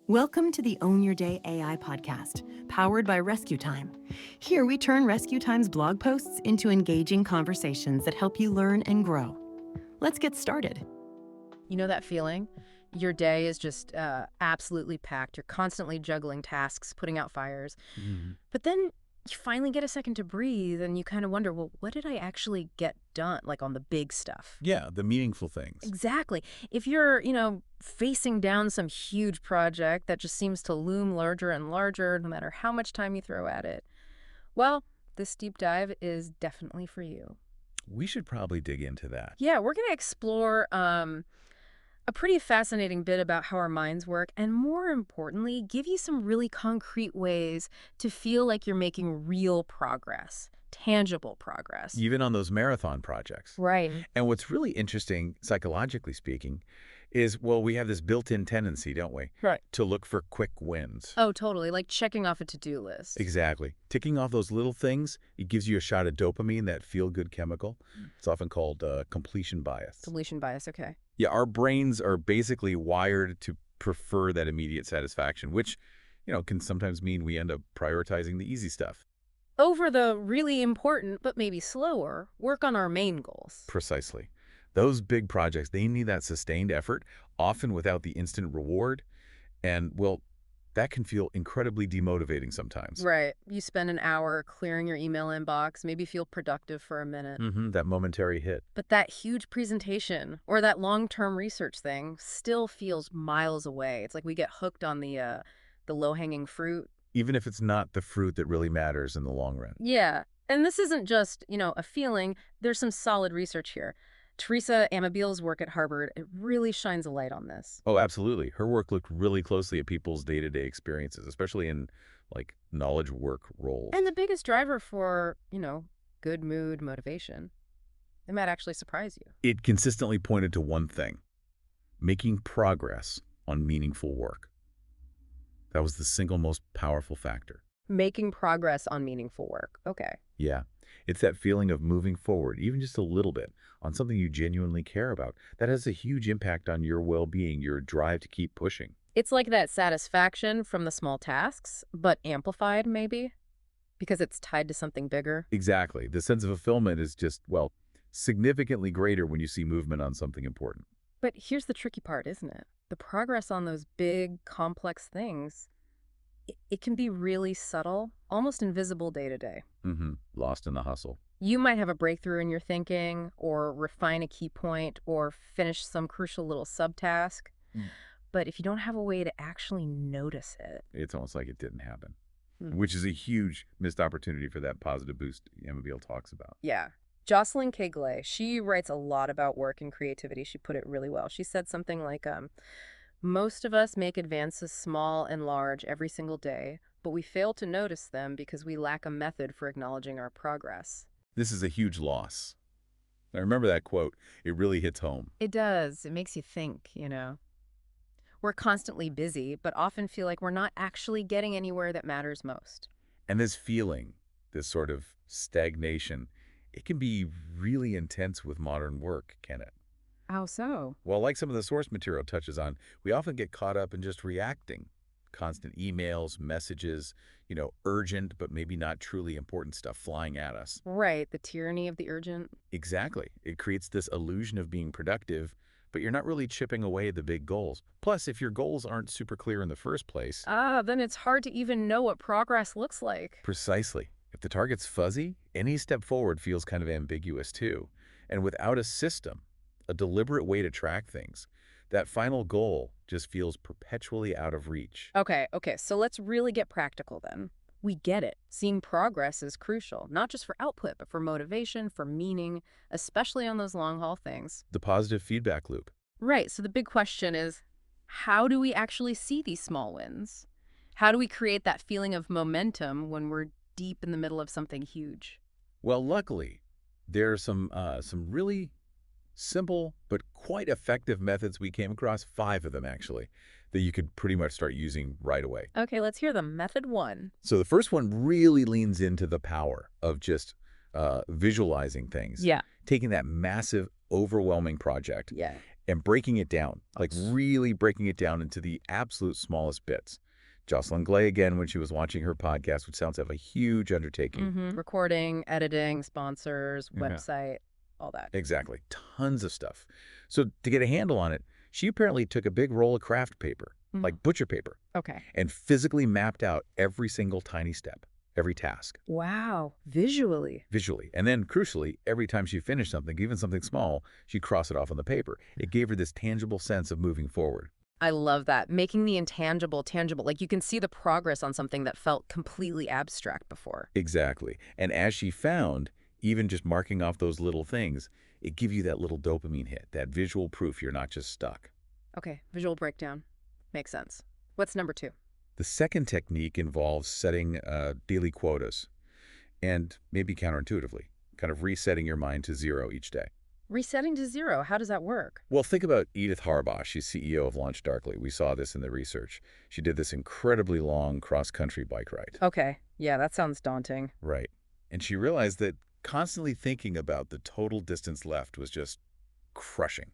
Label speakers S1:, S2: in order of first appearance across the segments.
S1: Welcome to the Own Your Day AI podcast, powered by RescueTime. Here we turn RescueTime's blog posts into engaging conversations that help you learn and grow. Let's get started.
S2: You know that feeling? Your day is just absolutely packed. You're constantly juggling tasks, putting out fires. But then you finally get a second to breathe and you kind of wonder, well, what did I actually get done, like on the big stuff?
S3: Yeah, the meaningful things.
S2: Exactly. If you're, facing down some huge project that just seems to loom larger and larger no matter how much time you throw at it, well, this deep dive is definitely for you.
S3: We should probably dig into that.
S2: Yeah, we're going to explore a pretty fascinating bit about how our minds work, and more importantly, give you some really concrete ways to feel like you're making real progress, tangible progress.
S3: Even on those marathon projects.
S2: Right.
S3: And what's really interesting, psychologically speaking, is, well, we have this built-in tendency, don't we?
S2: Right.
S3: To look for quick wins.
S2: Oh, totally. Like checking off a to-do list.
S3: Exactly. Ticking off those little things, it gives you a shot of dopamine, that feel-good chemical. It's often called completion bias.
S2: Completion bias, okay.
S3: Yeah, our brains are basically wired to prefer that immediate satisfaction, which, can sometimes mean we end up prioritizing the easy stuff.
S2: Over the really important, but maybe slower, work on our main goals.
S3: Precisely. Those big projects, they need that sustained effort, often without the instant reward. And, well, that can feel incredibly demotivating sometimes.
S2: Right. You spend an hour clearing your email inbox, maybe feel productive for a minute.
S3: That momentary hit.
S2: But that huge presentation or that long-term research thing still feels miles away. It's like we get hooked on the low-hanging fruit.
S3: Even if it's not the fruit that really matters in the long run.
S2: Yeah. And this isn't just, a feeling. There's some solid research here. Teresa Amabiel's work at Harvard, it really shines a light on this.
S3: Oh, absolutely. Her work looked really closely at people's day-to-day experiences, especially in, knowledge work roles.
S2: And the biggest driver for, good mood, motivation, it might actually surprise you.
S3: It consistently pointed to one thing: making progress on meaningful work. That was the single most powerful factor.
S2: Making progress on meaningful work. Okay.
S3: Yeah. It's that feeling of moving forward, even just a little bit, on something you genuinely care about. That has a huge impact on your well-being, your drive to keep pushing.
S2: It's like that satisfaction from the small tasks, but amplified maybe, because it's tied to something bigger.
S3: Exactly. The sense of fulfillment is just, well, significantly greater when you see movement on something important.
S2: But here's the tricky part, isn't it? The progress on those big, complex things, it can be really subtle, almost invisible day to day.
S3: Lost in the hustle.
S2: You might have a breakthrough in your thinking, or refine a key point, or finish some crucial little subtask. But if you don't have a way to actually notice it,
S3: It's almost like it didn't happen, which is a huge missed opportunity for that positive boost Amabiel talks about.
S2: yeah. Jocelyn Kegley, she writes a lot about work and creativity. She put it really well. She said something like, most of us make advances small and large every single day, but we fail to notice them because we lack a method for acknowledging our progress.
S3: This is a huge loss. I remember that quote. It really hits home.
S2: It does. It makes you think, We're constantly busy, but often feel like we're not actually getting anywhere that matters most.
S3: And this feeling, this sort of stagnation, it can be really intense with modern work, can it?
S2: How so?
S3: Well, like some of the source material touches on, we often get caught up in just reacting. Constant emails, messages, urgent but maybe not truly important stuff flying at us.
S2: Right, the tyranny of the urgent.
S3: Exactly. It creates this illusion of being productive, but you're not really chipping away at the big goals. Plus, if your goals aren't super clear in the first place...
S2: then it's hard to even know what progress looks like.
S3: Precisely. If the target's fuzzy, any step forward feels kind of ambiguous too. And without a system, a deliberate way to track things, that final goal just feels perpetually out of reach.
S2: Okay, so let's really get practical then. We get it. Seeing progress is crucial, not just for output, but for motivation, for meaning, especially on those long-haul things.
S3: The positive feedback loop.
S2: Right, so the big question is, how do we actually see these small wins? How do we create that feeling of momentum when we're deep in the middle of something huge?
S3: Well, luckily, there are some really simple but quite effective methods we came across, 5 of them actually, that you could pretty much start using right away.
S2: Okay, let's hear them. Method 1.
S3: So the first one really leans into the power of just visualizing things.
S2: Yeah.
S3: Taking that massive, overwhelming project
S2: Yeah.
S3: and breaking it down, like
S2: Yes.
S3: really breaking it down into the absolute smallest bits. Jocelyn Glay, again, when she was watching her podcast, which sounds to have a huge undertaking.
S2: Recording, editing, sponsors,
S3: Yeah.
S2: website, all that.
S3: Exactly. Tons of stuff. So to get a handle on it, she apparently took a big roll of craft paper, like butcher paper,
S2: Okay.
S3: and physically mapped out every single tiny step, every task,
S2: Wow. Visually.
S3: visually. And then, crucially, every time she finished something, even something small, she'd cross it off on the paper. It gave her this tangible sense of moving forward.
S2: I love that. Making the intangible tangible. Like you can see the progress on something that felt completely abstract before.
S3: Exactly. And as she found, even just marking off those little things, it gives you that little dopamine hit, that visual proof you're not just stuck.
S2: Okay. Visual breakdown. Makes sense. What's number 2?
S3: The second technique involves setting daily quotas, and maybe counterintuitively, kind of resetting your mind to 0 each day.
S2: Resetting to 0. How does that work?
S3: Well, think about Edith Harbaugh. She's CEO of Launch Darkly. We saw this in the research. She did this incredibly long cross-country bike ride.
S2: Okay. Yeah, that sounds daunting.
S3: Right. And she realized that constantly thinking about the total distance left was just crushing,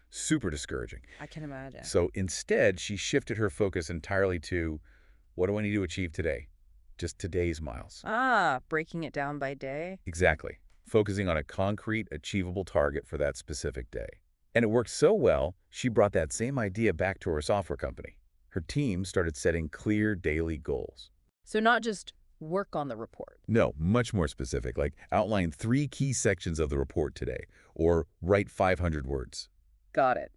S3: super discouraging.
S2: I can imagine.
S3: So instead, she shifted her focus entirely to, what do I need to achieve today? Just today's miles.
S2: Breaking it down by day.
S3: Exactly. Focusing on a concrete, achievable target for that specific day. And it worked so well, she brought that same idea back to her software company. Her team started setting clear daily goals.
S2: So not just work on the report.
S3: No, much more specific, like outline 3 key sections of the report today, or write 500 words.
S2: Got it.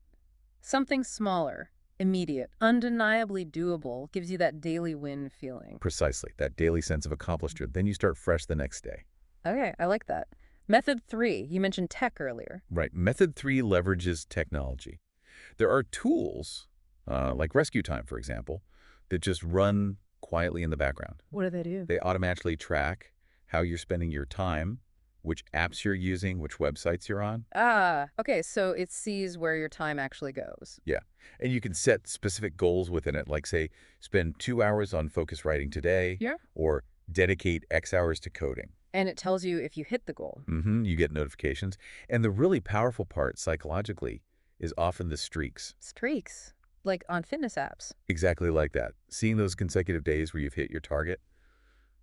S2: Something smaller, immediate, undeniably doable gives you that daily win feeling.
S3: Precisely, that daily sense of accomplishment. Then you start fresh the next day.
S2: Okay, I like that. Method 3, you mentioned tech earlier.
S3: Right. Method 3 leverages technology. There are tools, like RescueTime, for example, that just run quietly in the background.
S2: What do they do?
S3: They automatically track how you're spending your time, which apps you're using, which websites you're on.
S2: Okay, so it sees where your time actually goes.
S3: Yeah. And you can set specific goals within it, like, say, spend 2 hours on focus writing today,
S2: Yeah.
S3: or dedicate X hours to coding.
S2: And it tells you if you hit the goal.
S3: You get notifications. And the really powerful part, psychologically, is often the streaks.
S2: Streaks, like on fitness apps.
S3: Exactly like that. Seeing those consecutive days where you've hit your target,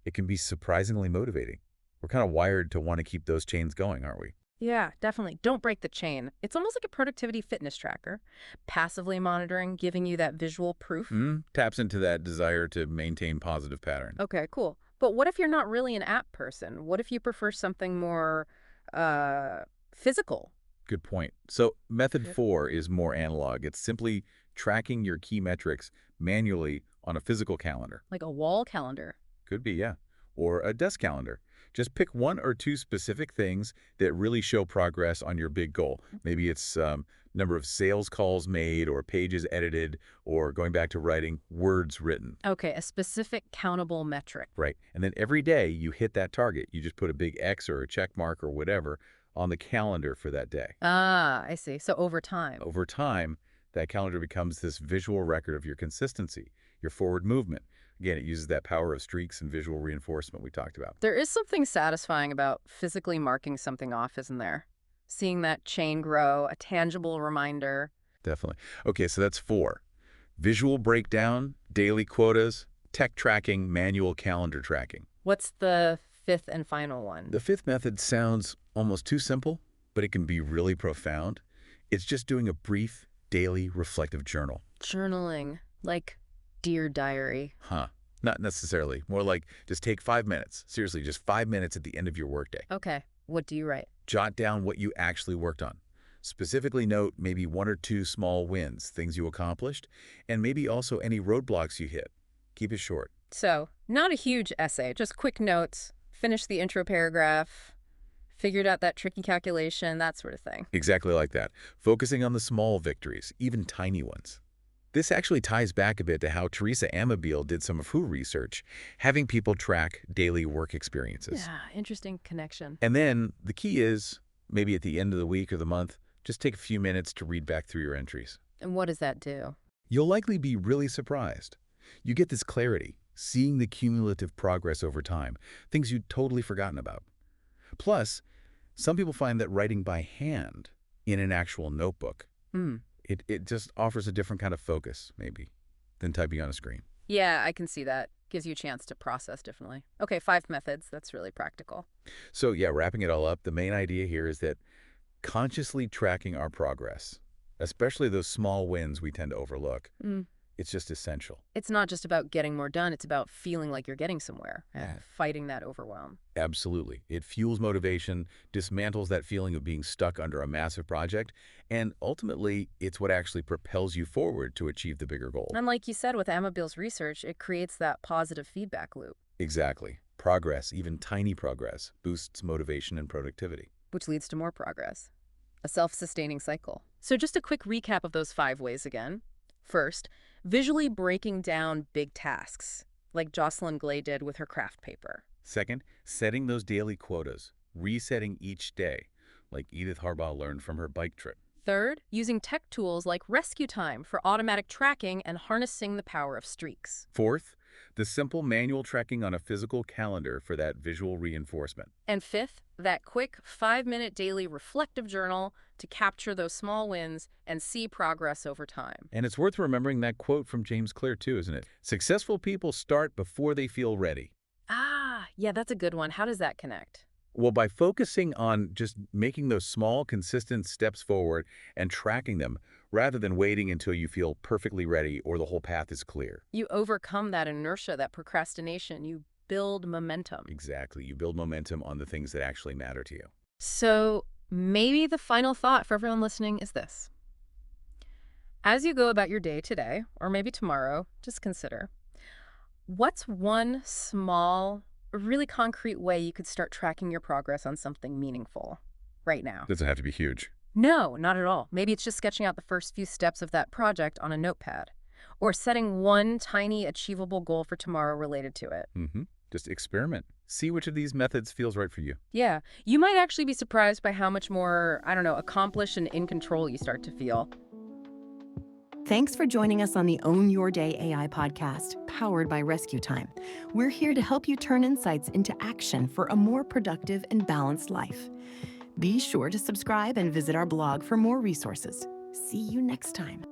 S3: it can be surprisingly motivating. We're kind of wired to want to keep those chains going, aren't we?
S2: Yeah, definitely. Don't break the chain. It's almost like a productivity fitness tracker. Passively monitoring, giving you that visual proof.
S3: Taps into that desire to maintain positive pattern.
S2: Okay, cool. But what if you're not really an app person? What if you prefer something more physical?
S3: Good point. So method
S2: Yeah.
S3: 4 is more analog. It's simply tracking your key metrics manually on a physical calendar.
S2: Like a wall calendar.
S3: Could be, yeah. Or a desk calendar. Just pick 1 or 2 specific things that really show progress on your big goal. Maybe it's number of sales calls made, or pages edited, or going back to writing words written.
S2: Okay, a specific countable metric.
S3: Right. And then every day you hit that target. You just put a big X or a check mark or whatever on the calendar for that day.
S2: I see. So over time.
S3: Over time, that calendar becomes this visual record of your consistency, your forward movement. Again, it uses that power of streaks and visual reinforcement we talked about.
S2: There is something satisfying about physically marking something off, isn't there? Seeing that chain grow, a tangible reminder.
S3: Definitely. Okay, so that's 4. Visual breakdown, daily quotas, tech tracking, manual calendar tracking.
S2: What's the 5th and final one?
S3: The 5th method sounds almost too simple, but it can be really profound. It's just doing a brief daily reflective journal.
S2: Journaling, like Dear Diary.
S3: Not necessarily. More like just take 5 minutes. Seriously, just 5 minutes at the end of your workday.
S2: Okay, what do you write?
S3: Jot down what you actually worked on. Specifically note maybe 1 or 2 small wins, things you accomplished, and maybe also any roadblocks you hit. Keep it short.
S2: So, not a huge essay, just quick notes, finish the intro paragraph, figured out that tricky calculation, that sort of thing.
S3: Exactly like that. Focusing on the small victories, even tiny ones. This actually ties back a bit to how Teresa Amabile did some of her research, having people track daily work experiences.
S2: Yeah, interesting connection.
S3: And then the key is, maybe at the end of the week or the month, just take a few minutes to read back through your entries.
S2: And what does that do?
S3: You'll likely be really surprised. You get this clarity, seeing the cumulative progress over time, things you'd totally forgotten about. Plus, some people find that writing by hand in an actual notebook
S2: Hmm.
S3: It just offers a different kind of focus, maybe, than typing on a screen.
S2: Yeah, I can see that. Gives you a chance to process differently. Okay, 5 methods. That's really practical.
S3: So yeah, wrapping it all up, the main idea here is that consciously tracking our progress, especially those small wins we tend to overlook,
S2: Mm.
S3: it's just essential.
S2: It's not just about getting more done. It's about feeling like you're getting somewhere and fighting that overwhelm.
S3: Absolutely. It fuels motivation, dismantles that feeling of being stuck under a massive project, and ultimately, it's what actually propels you forward to achieve the bigger goal.
S2: And like you said with Amabel's research, it creates that positive feedback loop,
S3: Exactly. Progress, even tiny progress, boosts motivation and productivity.
S2: which leads to more progress. A self-sustaining cycle. So just a quick recap of those 5 ways again. First, visually breaking down big tasks, like Jocelyn Glay did with her craft paper.
S3: Second, setting those daily quotas, resetting each day, like Edith Harbaugh learned from her bike trip.
S2: Third, using tech tools like RescueTime for automatic tracking and harnessing the power of streaks.
S3: Fourth, the simple manual tracking on a physical calendar for that visual reinforcement.
S2: And fifth, that quick 5-minute daily reflective journal to capture those small wins and see progress over time.
S3: And it's worth remembering that quote from James Clear too, isn't it? Successful people start before they feel ready.
S2: Ah, yeah, that's a good one. How does that connect?
S3: Well, by focusing on just making those small, consistent steps forward and tracking them, rather than waiting until you feel perfectly ready or the whole path is clear.
S2: You overcome that inertia, that procrastination. You build momentum.
S3: Exactly. You build momentum on the things that actually matter to you.
S2: So maybe the final thought for everyone listening is this. As you go about your day today, or maybe tomorrow, just consider, what's one small, really concrete way you could start tracking your progress on something meaningful right now?
S3: Doesn't have to be huge.
S2: No, not at all. Maybe it's just sketching out the first few steps of that project on a notepad, or setting one tiny achievable goal for tomorrow related to it.
S3: Just experiment. See which of these methods feels right for you.
S2: Yeah, you might actually be surprised by how much more, I don't know, accomplished and in control you start to feel.
S1: Thanks for joining us on the Own Your Day AI podcast, powered by RescueTime. We're here to help you turn insights into action for a more productive and balanced life. Be sure to subscribe and visit our blog for more resources. See you next time.